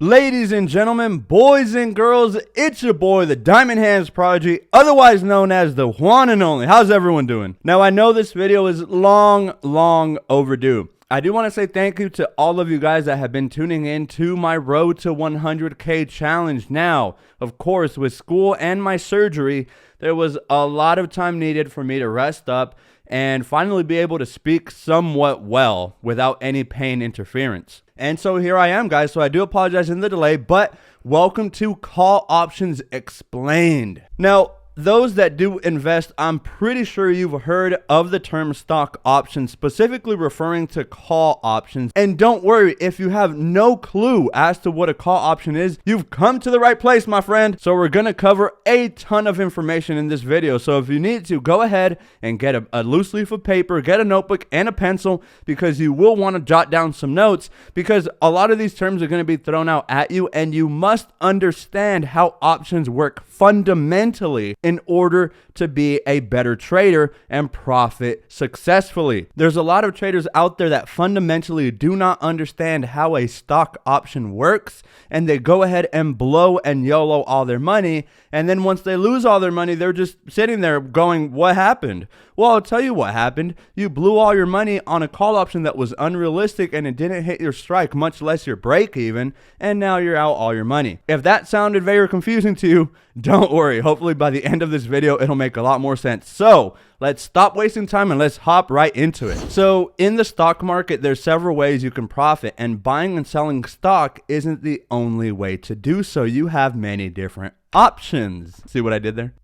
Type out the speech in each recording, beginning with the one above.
Ladies and gentlemen, boys and girls, it's your boy, the Diamond Hands Prodigy, otherwise known as the one and only. How's everyone doing? Now, I know this video is long overdue. I do want to say thank you to all of you guys that have been tuning in to my Road to 100K challenge. Now, of course, with school and my surgery, there was a lot of time needed for me to rest up and finally be able to speak somewhat well without any pain interference. And so here I am, guys. So I do apologize in the delay, but welcome to Call Options Explained. Now, those that do invest, I'm pretty sure you've heard of the term stock options, specifically referring to call options. And don't worry, if you have no clue as to what a call option is, you've come to the right place, my friend. So we're going to cover a ton of information in this video. So if you need to, go ahead and get a loose leaf of paper, get a notebook and a pencil, because you will want to jot down some notes, because a lot of these terms are going to be thrown out at you, and you must understand how options work fundamentally in order to be a better trader and profit successfully. There's a lot of traders out there that fundamentally do not understand how a stock option works, and they go ahead and blow and YOLO all their money, and then once they lose all their money, they're just sitting there going, what happened? Well, I'll tell you what happened. You blew all your money on a call option that was unrealistic, and it didn't hit your strike, much less your break even, and now you're out all your money. If that sounded very confusing to you, don't worry. Hopefully by the end of this video, it'll make a lot more sense. So let's stop wasting time and let's hop right into it. So in the stock market, there's several ways you can profit, and buying and selling stock isn't the only way to do so. You have many different options. See what I did there?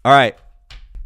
All right.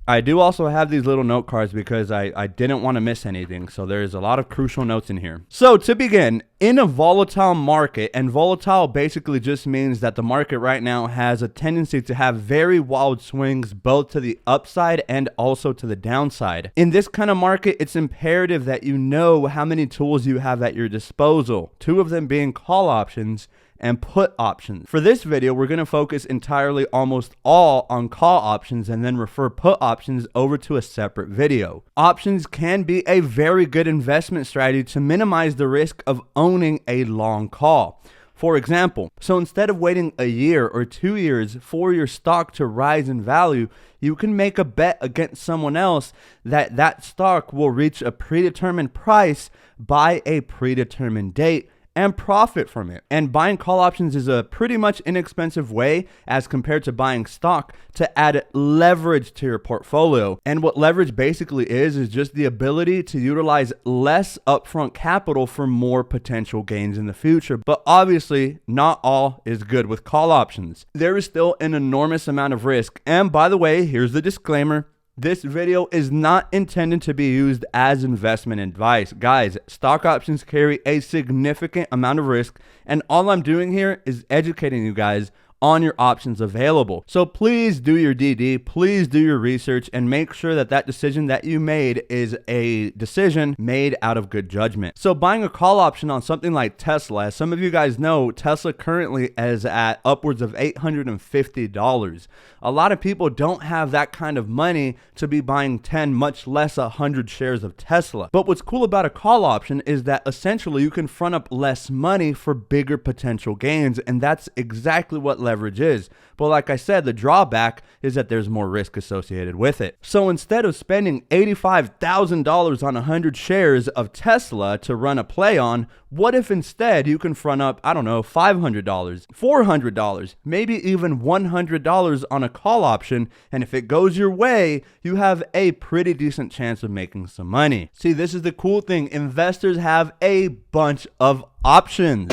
I do also have these little note cards because I didn't want to miss anything. So there's a lot of crucial notes in here. So to begin, in a volatile market, and volatile basically just means that the market right now has a tendency to have very wild swings, both to the upside and also to the downside. In this kind of market, it's imperative that you know how many tools you have at your disposal, two of them being call options and put options. For this video, we're going to focus entirely almost all on call options and then refer put options over to a separate video. Options can be a very good investment strategy to minimize the risk of owning a long call. For example, so instead of waiting a year or 2 years for your stock to rise in value, you can make a bet against someone else that that stock will reach a predetermined price by a predetermined date and profit from it. And buying call options is a pretty much inexpensive way as compared to buying stock to add leverage to your portfolio. And what leverage basically is just the ability to utilize less upfront capital for more potential gains in the future. But obviously, not all is good with call options. There is still an enormous amount of risk. And by the way, here's the disclaimer. This video is not intended to be used as investment advice. Guys, stock options carry a significant amount of risk, and all I'm doing here is educating you guys on your options available. So please do your DD, please do your research, and make sure that that decision that you made is a decision made out of good judgment. So buying a call option on something like Tesla, as some of you guys know, Tesla currently is at upwards of $850. A lot of people don't have that kind of money to be buying 10, much less 100 shares of Tesla. But what's cool about a call option is that essentially you can front up less money for bigger potential gains, and that's exactly what leverage is. But like I said, the drawback is that there's more risk associated with it. So instead of spending $85,000 on 100 shares of Tesla to run a play on, what if instead you can front up, I don't know, $500, $400, maybe even $100 on a call option, and if it goes your way, you have a pretty decent chance of making some money. See, this is the cool thing. Investors have a bunch of options.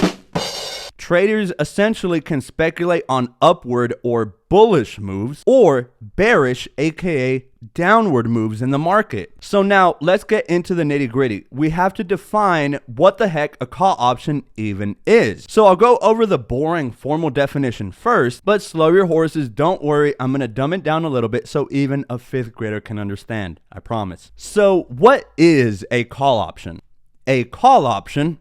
Traders essentially can speculate on upward or bullish moves or bearish, aka downward moves in the market. So now let's get into the nitty gritty. We have to define what the heck a call option even is. So I'll go over the boring formal definition first, but slow your horses. Don't worry. I'm going to dumb it down a little bit so even a fifth grader can understand. I promise. So what is a call option? A call option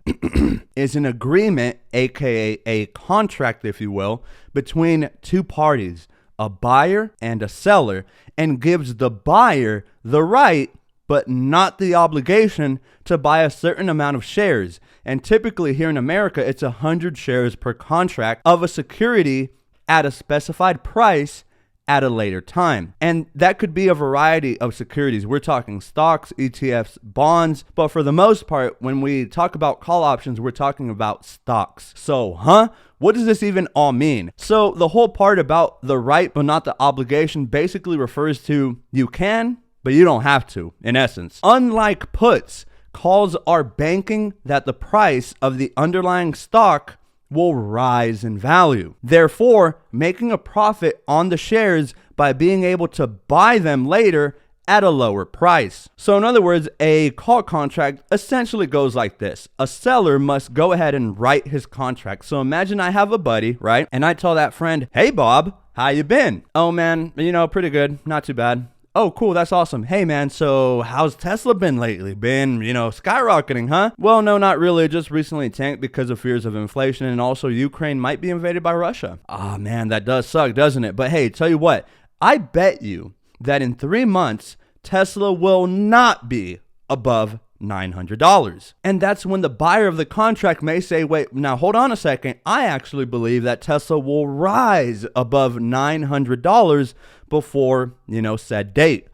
is an agreement, aka a contract, if you will, between two parties, a buyer and a seller, and gives the buyer the right but not the obligation to buy a certain amount of shares. And typically here in America, it's 100 shares per contract of a security at a specified price at a later time. And that could be a variety of securities. We're talking stocks, ETFs, bonds, but for the most part, when we talk about call options, we're talking about stocks. So, what does this even all mean? So the whole part about the right but not the obligation basically refers to you can, but you don't have to, in essence. Unlike puts, calls are banking that the price of the underlying stock will rise in value, therefore making a profit on the shares by being able to buy them later at a lower price. So in other words, a call contract essentially goes like this. A seller must go ahead and write his contract. So imagine I have a buddy, right? And I tell that friend, "Hey Bob, how you been?" "Oh man, pretty good, not too bad." "Oh, cool, that's awesome. Hey man, so how's Tesla been lately? Been, skyrocketing, huh?" "Well, no, not really. Just recently tanked because of fears of inflation, and also Ukraine might be invaded by Russia." "Ah, man, that does suck, doesn't it? But hey, tell you what, I bet you that in 3 months, Tesla will not be above $900. And that's when the buyer of the contract may say, "Wait, now hold on a second. I actually believe that Tesla will rise above $900 before, said date."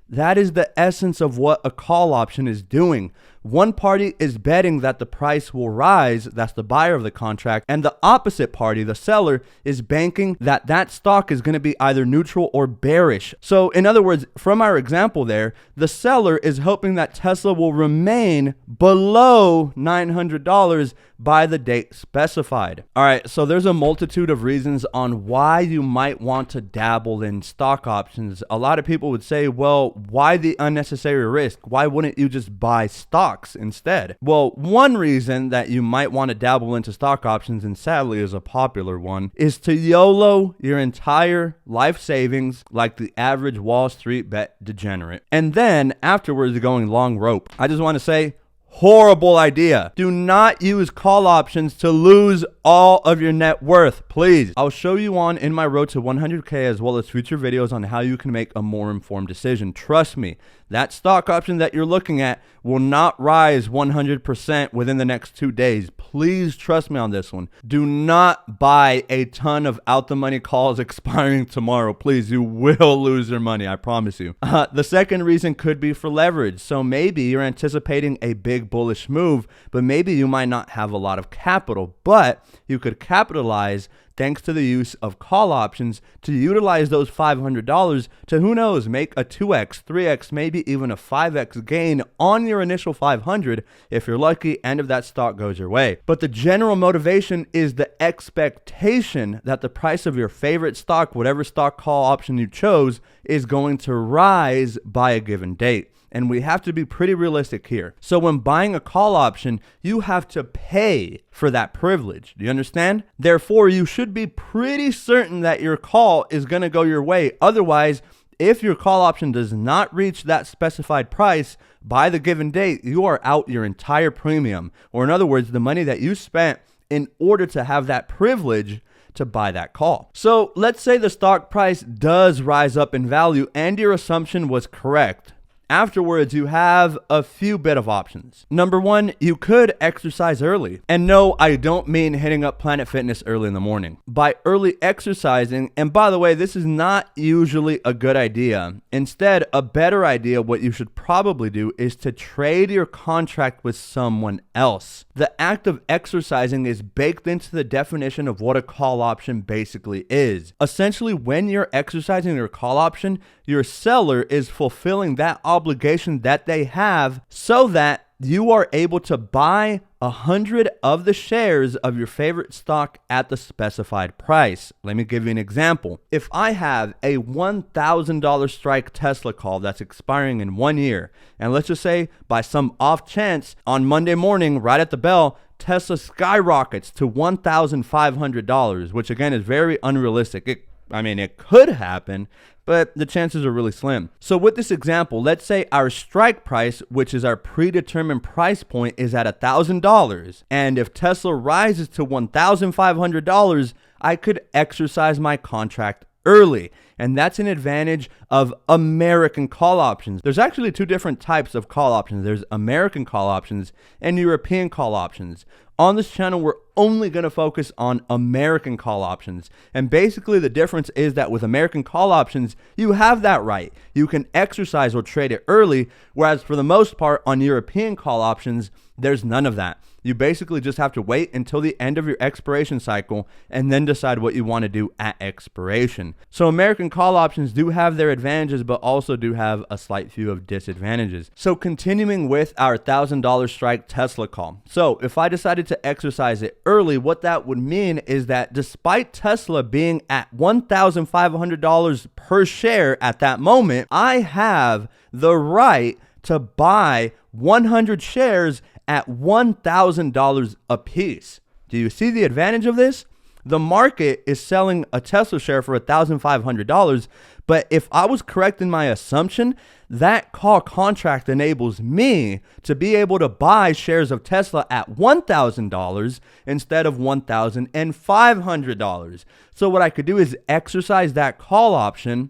That is the essence of what a call option is doing. One party is betting that the price will rise, that's the buyer of the contract, and the opposite party, the seller, is banking that that stock is going to be either neutral or bearish. So in other words, from our example there, the seller is hoping that Tesla will remain below $900 by the date specified. All right, so there's a multitude of reasons on why you might want to dabble in stock options. A lot of people would say, well, why the unnecessary risk? Why wouldn't you just buy stocks instead? Well, one reason that you might want to dabble into stock options, and sadly is a popular one, is to YOLO your entire life savings like the average Wall Street bet degenerate. And then afterwards going long rope. I just want to say, horrible idea. Do not use call options to lose all of your net worth, please. I'll show you on in my road to 100K as well as future videos on how you can make a more informed decision. Trust me, that stock option that you're looking at will not rise 100% within the next 2 days. Please trust me on this one. Do not buy a ton of out the money calls expiring tomorrow. Please, you will lose your money, I promise you. The second reason could be for leverage. So maybe you're anticipating a big bullish move, but maybe you might not have a lot of capital, but you could capitalize thanks to the use of call options to utilize those $500 to, who knows, make a 2x, 3x, maybe even a 5x gain on your initial 500 if you're lucky and if that stock goes your way. But the general motivation is the expectation that the price of your favorite stock, whatever stock call option you chose, is going to rise by a given date. And we have to be pretty realistic here. So when buying a call option, you have to pay for that privilege. Do you understand? Therefore, you should be pretty certain that your call is going to go your way. Otherwise, if your call option does not reach that specified price by the given date, you are out your entire premium. Or in other words, the money that you spent in order to have that privilege to buy that call. So let's say the stock price does rise up in value and your assumption was correct. Afterwards, you have a few bit of options. Number one, you could exercise early. And no, I don't mean hitting up Planet Fitness early in the morning. By early exercising, and by the way, this is not usually a good idea. Instead, a better idea, what you should probably do is to trade your contract with someone else. The act of exercising is baked into the definition of what a call option basically is. Essentially, when you're exercising your call option, your seller is fulfilling that obligation that they have so that you are able to buy 100 of the shares of your favorite stock at the specified price. Let me give you an example. If I have a $1,000 strike Tesla call that's expiring in 1 year, and let's just say by some off chance on Monday morning, right at the bell, Tesla skyrockets to $1,500, which again is very unrealistic. It could happen, but the chances are really slim. So with this example, let's say our strike price, which is our predetermined price point, is at $1,000. And if Tesla rises to $1,500, I could exercise my contract early. And that's an advantage of American call options. There's actually two different types of call options. There's American call options and European call options. On this channel, we're only going to focus on American call options. And basically the difference is that with American call options, you have that right. You can exercise or trade it early, whereas for the most part on European call options, there's none of that. You basically just have to wait until the end of your expiration cycle and then decide what you want to do at expiration. So American call options do have their advantages, but also do have a slight few of disadvantages. So continuing with our $1,000 strike Tesla call. So if I decided to exercise it early, what that would mean is that despite Tesla being at $1,500 per share at that moment, I have the right to buy 100 shares at $1,000 a piece. Do you see the advantage of this? The market is selling a Tesla share for $1,500, but if I was correct in my assumption, that call contract enables me to be able to buy shares of Tesla at $1,000 instead of $1,500. So what I could do is exercise that call option,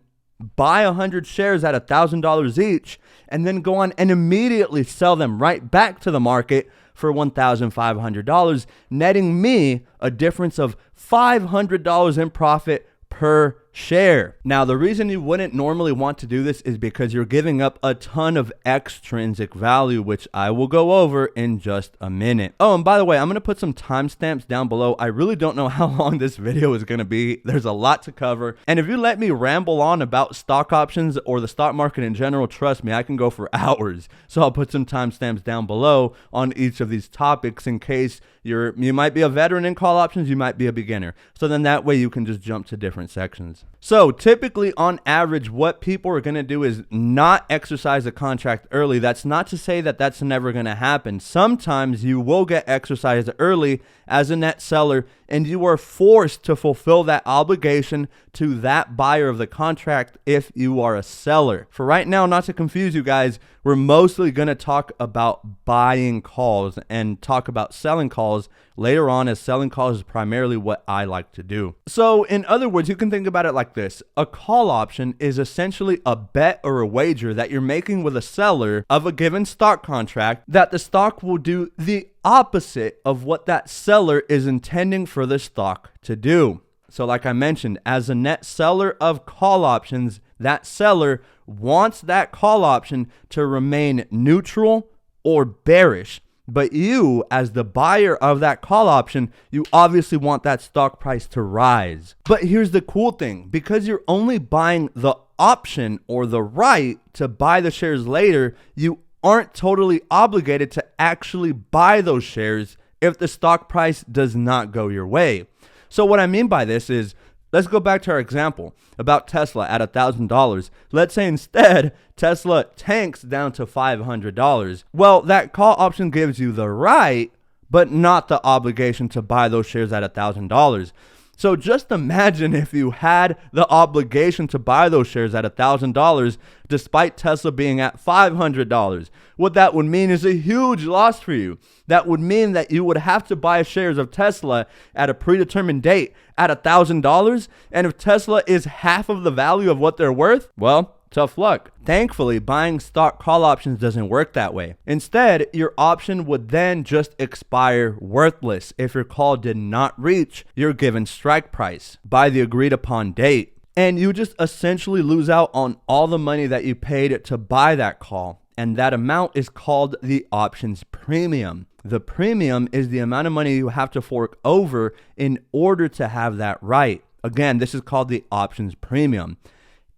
buy 100 shares at $1,000 each, and then go on and immediately sell them right back to the market for $1,500, netting me a difference of $500 in profit per share. Now, the reason you wouldn't normally want to do this is because you're giving up a ton of extrinsic value, which I will go over in just a minute. Oh, and by the way, I'm going to put some timestamps down below. I really don't know how long this video is going to be. There's a lot to cover. And if you let me ramble on about stock options or the stock market in general, trust me, I can go for hours. So I'll put some timestamps down below on each of these topics in case you might be a veteran in call options, you might be a beginner. So then that way you can just jump to different sections. So typically on average, what people are going to do is not exercise a contract early. That's not to say that that's never going to happen. Sometimes you will get exercised early as a net seller, and you are forced to fulfill that obligation to that buyer of the contract if you are a seller. For right now, not to confuse you guys, we're mostly going to talk about buying calls and talk about selling calls later on, as selling calls is primarily what I like to do. So in other words, you can think about it like this. A call option is essentially a bet or a wager that you're making with a seller of a given stock contract that the stock will do the opposite of what that seller is intending for the stock to do. So like I mentioned, as a net seller of call options, that seller wants that call option to remain neutral or bearish. But you, as the buyer of that call option, you obviously want that stock price to rise. But here's the cool thing. Because you're only buying the option or the right to buy the shares later, you aren't totally obligated to actually buy those shares if the stock price does not go your way. So what I mean by this is, let's go back to our example about Tesla at $1,000. Let's say instead Tesla tanks down to $500. Well, that call option gives you the right, but not the obligation to buy those shares at $1,000. So just imagine if you had the obligation to buy those shares at $1,000 despite Tesla being at $500. What that would mean is a huge loss for you. That would mean that you would have to buy shares of Tesla at a predetermined date at $1,000. And if Tesla is half of the value of what they're worth, well, tough luck. Thankfully, buying stock call options doesn't work that way. Instead, your option would then just expire worthless if your call did not reach your given strike price by the agreed upon date. And you just essentially lose out on all the money that you paid to buy that call. And that amount is called the options premium. The premium is the amount of money you have to fork over in order to have that right. Again, this is called the options premium.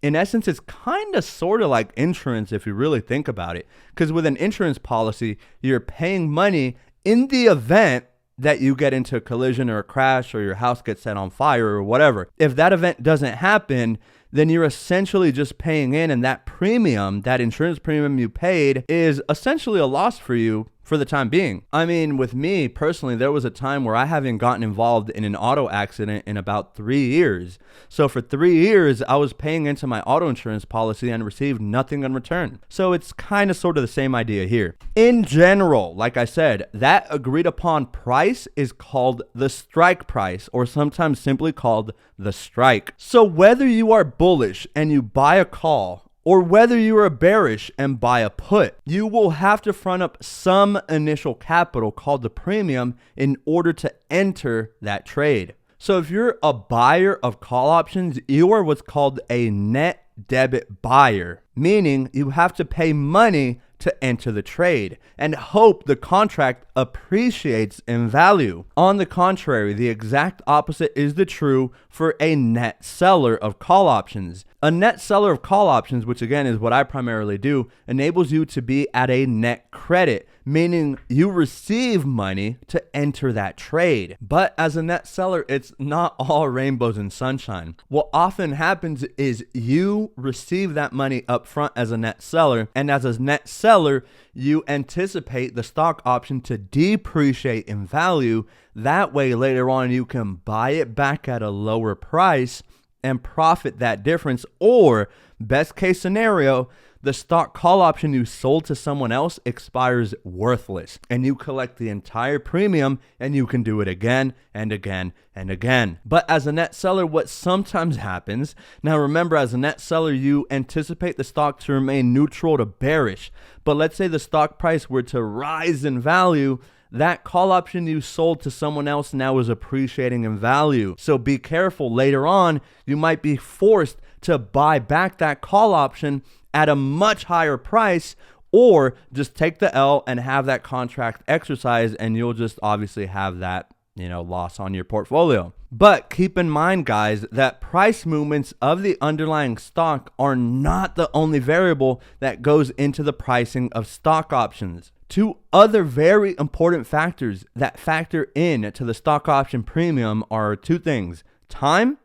In essence, it's kind of sort of like insurance if you really think about it. Because with an insurance policy, you're paying money in the event that you get into a collision or a crash or your house gets set on fire or whatever. If that event doesn't happen, then you're essentially just paying in, and that premium, that insurance premium you paid, is essentially a loss for you for the time being. I mean, with me personally, there was a time where I haven't gotten involved in an auto accident in about 3 years. So for 3 years, I was paying into my auto insurance policy and received nothing in return. So it's kind of sort of the same idea here. In general, like I said, that agreed upon price is called the strike price, or sometimes simply called the strike. So whether you are bullish and you buy a call, or whether you are bearish and buy a put, you will have to front up some initial capital called the premium in order to enter that trade. So if you're a buyer of call options, you are what's called a net debit buyer, meaning you have to pay money to enter the trade and hope the contract appreciates in value. On the contrary, the exact opposite is the true for a net seller of call options. A net seller of call options, which again is what I primarily do, enables you to be at a net credit, meaning you receive money to enter that trade. But as a net seller, it's not all rainbows and sunshine. What often happens is you receive that money up front as a net seller, and as a net seller, you anticipate the stock option to depreciate in value. That way, later on, you can buy it back at a lower price and profit that difference. Or best case scenario, the stock call option you sold to someone else expires worthless and you collect the entire premium and you can do it again and again and again. But as a net seller, what sometimes happens, now remember, as a net seller, you anticipate the stock to remain neutral to bearish. But let's say the stock price were to rise in value, that call option you sold to someone else now is appreciating in value. So be careful. Later on, you might be forced to buy back that call option at a much higher price, or just take the L and have that contract exercised, and you'll just obviously have that, loss on your portfolio. But keep in mind, guys, that price movements of the underlying stock are not the only variable that goes into the pricing of stock options. Two other very important factors that factor in to the stock option premium are two things: time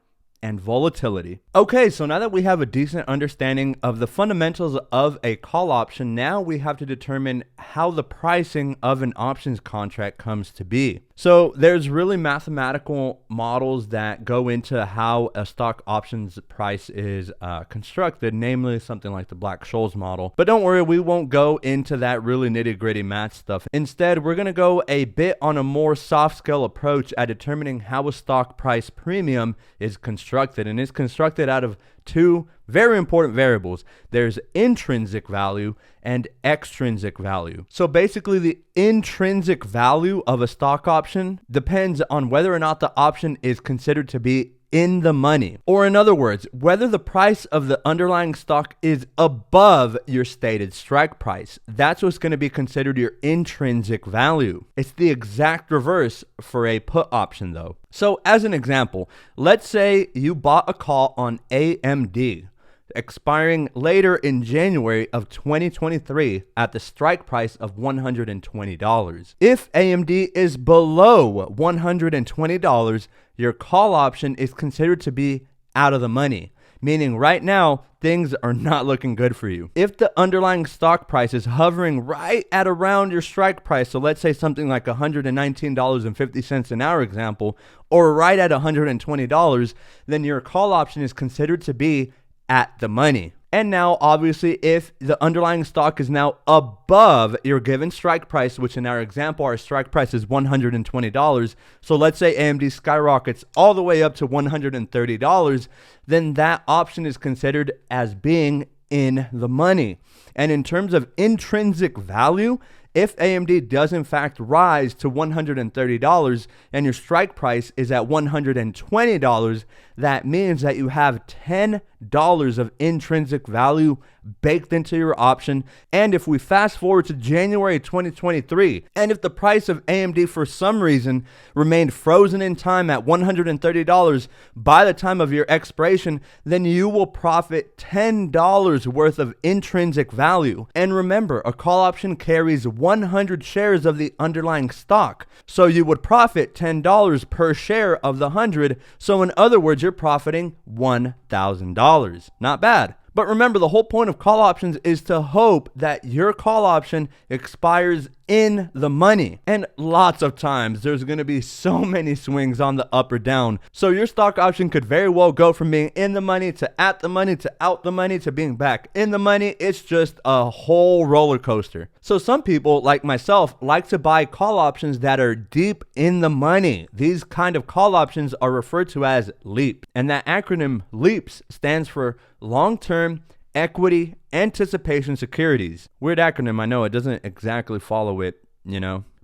and volatility. Okay, so now that we have a decent understanding of the fundamentals of a call option, now we have to determine how the pricing of an options contract comes to be. So there's really mathematical models that go into how a stock options price is constructed, namely something like the Black-Scholes model. But don't worry, we won't go into that really nitty-gritty math stuff. Instead, we're gonna go a bit on a more soft scale approach at determining how a stock price premium is constructed, and it's constructed out of two very important variables. There's intrinsic value and extrinsic value. So basically, the intrinsic value of a stock option depends on whether or not the option is considered to be in the money. Or in other words, whether the price of the underlying stock is above your stated strike price. That's what's going to be considered your intrinsic value. It's the exact reverse for a put option though. So as an example, let's say you bought a call on AMD, expiring later in January of 2023 at the strike price of $120. If AMD is below $120, your call option is considered to be out of the money, meaning right now things are not looking good for you. If the underlying stock price is hovering right at around your strike price, so let's say something like $119.50 in our example, or right at $120, then your call option is considered to be at the money. And now, obviously, if the underlying stock is now above your given strike price, which in our example, our strike price is $120. So let's say AMD skyrockets all the way up to $130, then that option is considered as being in the money. And in terms of intrinsic value, if AMD does in fact rise to $130 and your strike price is at $120, that means that you have $10 of intrinsic value baked into your option. And if we fast forward to January 2023, and if the price of AMD for some reason remained frozen in time at $130 by the time of your expiration, then you will profit $10 worth of intrinsic value. And remember, a call option carries 100 shares of the underlying stock. So you would profit $10 per share of the 100. So in other words, you're profiting $1,000. Not bad. But remember, the whole point of call options is to hope that your call option expires in the money. And lots of times there's going to be so many swings on the up or down. So your stock option could very well go from being in the money to at the money to out the money to being back in the money. It's just a whole roller coaster. So some people like myself like to buy call options that are deep in the money. These kind of call options are referred to as L.E.A.P. And that acronym L.E.A.P.S stands for long-term equity anticipation securities. Weird acronym, I know. It doesn't exactly follow it,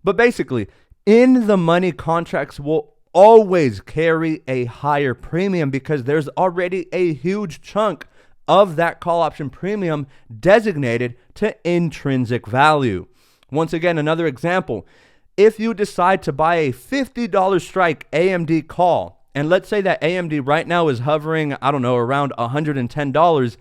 But basically, in the money contracts will always carry a higher premium because there's already a huge chunk of that call option premium designated to intrinsic value. Once again, another example. If you decide to buy a $50 strike AMD call, and let's say that AMD right now is hovering, around $110,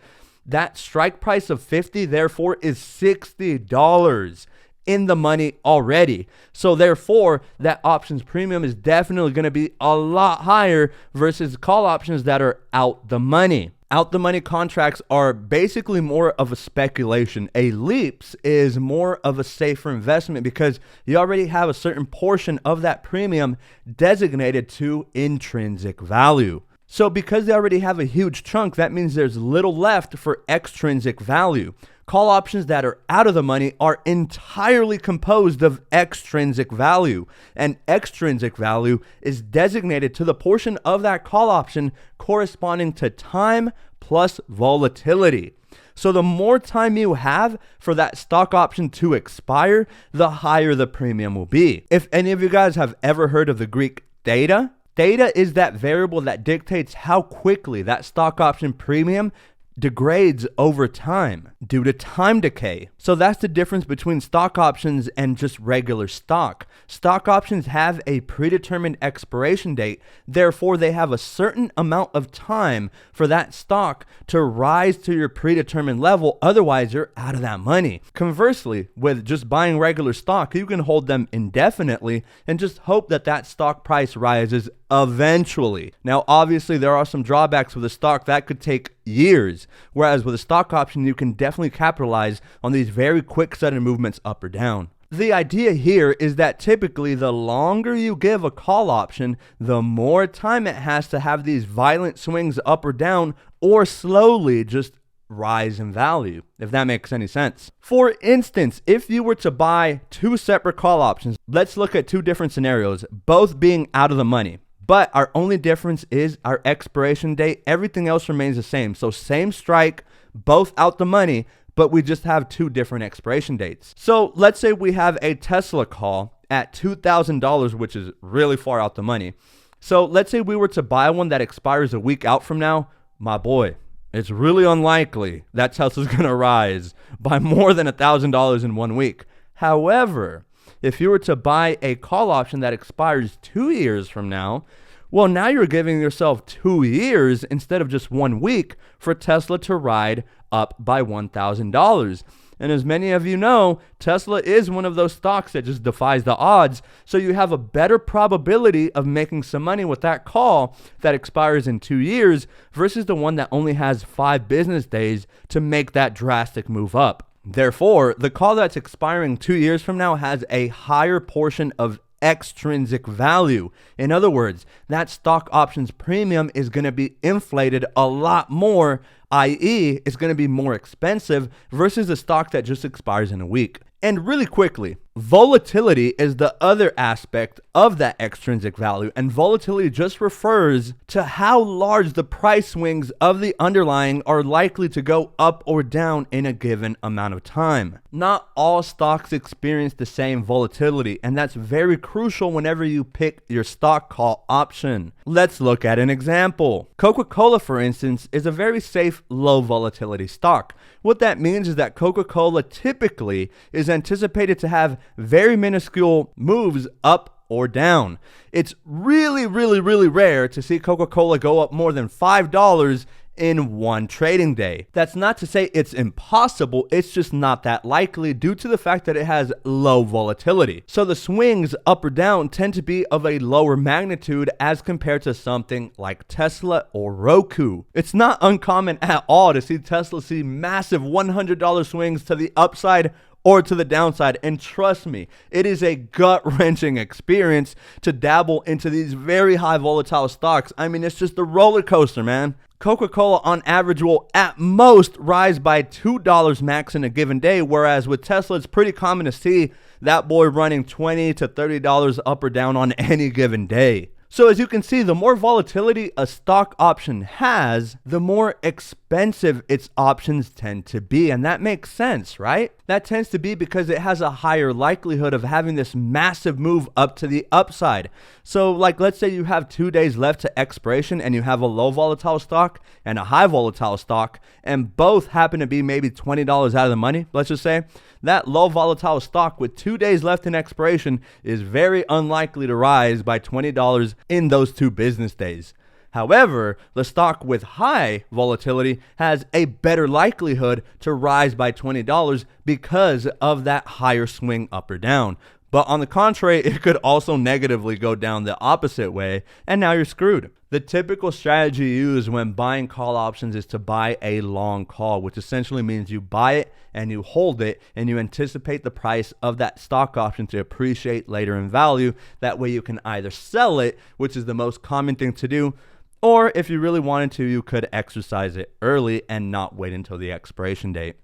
that strike price of $50, therefore, is $60 in the money already. So therefore, that options premium is definitely going to be a lot higher versus call options that are out the money. Out the money contracts are basically more of a speculation. A L.E.A.P.S is more of a safer investment because you already have a certain portion of that premium designated to intrinsic value. So because they already have a huge chunk, that means there's little left for extrinsic value. Call options that are out of the money are entirely composed of extrinsic value, and extrinsic value is designated to the portion of that call option corresponding to time plus volatility. So the more time you have for that stock option to expire, the higher the premium will be. If any of you guys have ever heard of the Greek theta, theta is that variable that dictates how quickly that stock option premium degrades over time due to time decay. So that's the difference between stock options and just regular stock. Stock options have a predetermined expiration date. Therefore, they have a certain amount of time for that stock to rise to your predetermined level. Otherwise, you're out of that money. Conversely, with just buying regular stock, you can hold them indefinitely and just hope that that stock price rises eventually. Now, obviously, there are some drawbacks with a stock that could take years, whereas with a stock option, you can definitely capitalize on these very quick sudden movements up or down. The idea here is that typically the longer you give a call option, the more time it has to have these violent swings up or down, or slowly just rise in value, if that makes any sense. For instance, if you were to buy two separate call options, let's look at two different scenarios, both being out of the money. But our only difference is our expiration date. Everything else remains the same. So same strike, both out the money, but we just have two different expiration dates. So let's say we have a Tesla call at $2,000, which is really far out the money. So let's say we were to buy one that expires a week out from now. My boy, it's really unlikely that Tesla's going to rise by more than $1,000 in 1 week. However, if you were to buy a call option that expires 2 years from now, well, now you're giving yourself 2 years instead of just 1 week for Tesla to ride up by $1,000. And as many of you know, Tesla is one of those stocks that just defies the odds. So you have a better probability of making some money with that call that expires in 2 years versus the one that only has 5 business days to make that drastic move up. Therefore, the call that's expiring 2 years from now has a higher portion of extrinsic value. In other words, that stock options premium is going to be inflated a lot more, i.e., it's going to be more expensive versus a stock that just expires in a week. And really quickly, volatility is the other aspect of that extrinsic value, and volatility just refers to how large the price swings of the underlying are likely to go up or down in a given amount of time. Not all stocks experience the same volatility, and that's very crucial whenever you pick your stock call option. Let's look at an example. Coca-Cola, for instance, is a very safe low volatility stock. What that means is that Coca-Cola typically is anticipated to have very minuscule moves up or down. It's really rare to see Coca-Cola go up more than $5 in one trading day. That's not to say it's impossible, it's just not that likely due to the fact that it has low volatility. So the swings up or down tend to be of a lower magnitude as compared to something like Tesla or Roku. It's not uncommon at all to see Tesla see massive $100 swings to the upside or to the downside. And trust me, it is a gut-wrenching experience to dabble into these very high volatile stocks. I mean, it's just a roller coaster, man. Coca-Cola on average will at most rise by $2 max in a given day, whereas with Tesla, it's pretty common to see that boy running $20 to $30 up or down on any given day. So as you can see, the more volatility a stock option has, the more expensive its options tend to be. And that makes sense, right? That tends to be because it has a higher likelihood of having this massive move up to the upside. So like, let's say you have 2 days left to expiration and you have a low volatile stock and a high volatile stock, and both happen to be maybe $20 out of the money, let's just say. That low volatile stock with 2 days left in expiration is very unlikely to rise by $20 in those 2 business days. However, the stock with high volatility has a better likelihood to rise by $20 because of that higher swing up or down. But on the contrary, it could also negatively go down the opposite way, and now you're screwed. The typical strategy used when buying call options is to buy a long call, which essentially means you buy it and you hold it and you anticipate the price of that stock option to appreciate later in value. That way you can either sell it, which is the most common thing to do, or if you really wanted to, you could exercise it early and not wait until the expiration date.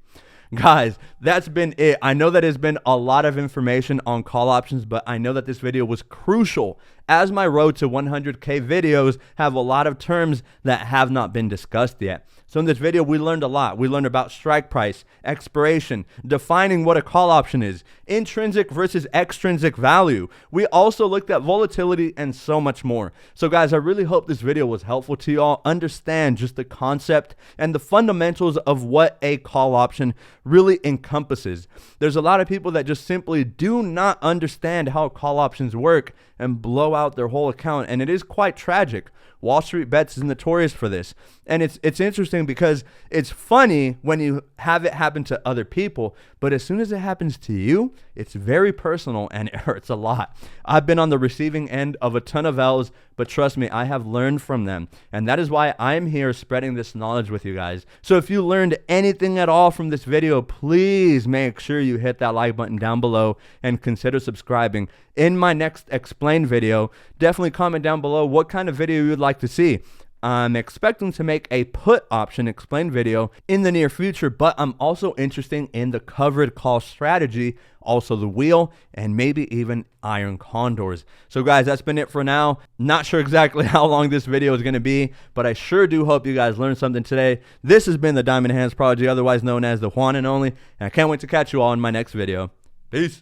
Guys, that's been it. I know that has been a lot of information on call options, but I know that this video was crucial as my road to 100K videos have a lot of terms that have not been discussed yet. So in this video, we learned a lot. We learned about strike price, expiration, defining what a call option is, intrinsic versus extrinsic value. We also looked at volatility and so much more. So guys, I really hope this video was helpful to you all understand just the concept and the fundamentals of what a call option really encompasses. There's a lot of people that just simply do not understand how call options work and blow out their whole account, and it is quite tragic. Wall Street Bets is notorious for this. And it's interesting because it's funny when you have it happen to other people, but as soon as it happens to you, it's very personal and it hurts a lot. I've been on the receiving end of a ton of L's, but trust me, I have learned from them. And that is why I'm here spreading this knowledge with you guys. So if you learned anything at all from this video, please make sure you hit that like button down below and consider subscribing. In my next explain video, definitely comment down below what kind of video you would like to see. I'm expecting to make a put option explain video in the near future, but I'm also interested in the covered call strategy, also the wheel, and maybe even iron condors. So guys, that's been it for now. Not sure exactly how long this video is going to be, but I sure do hope you guys learned something today. This has been the Diamond Hands Project, otherwise known as the one and only, and I can't wait to catch you all in my next video. Peace.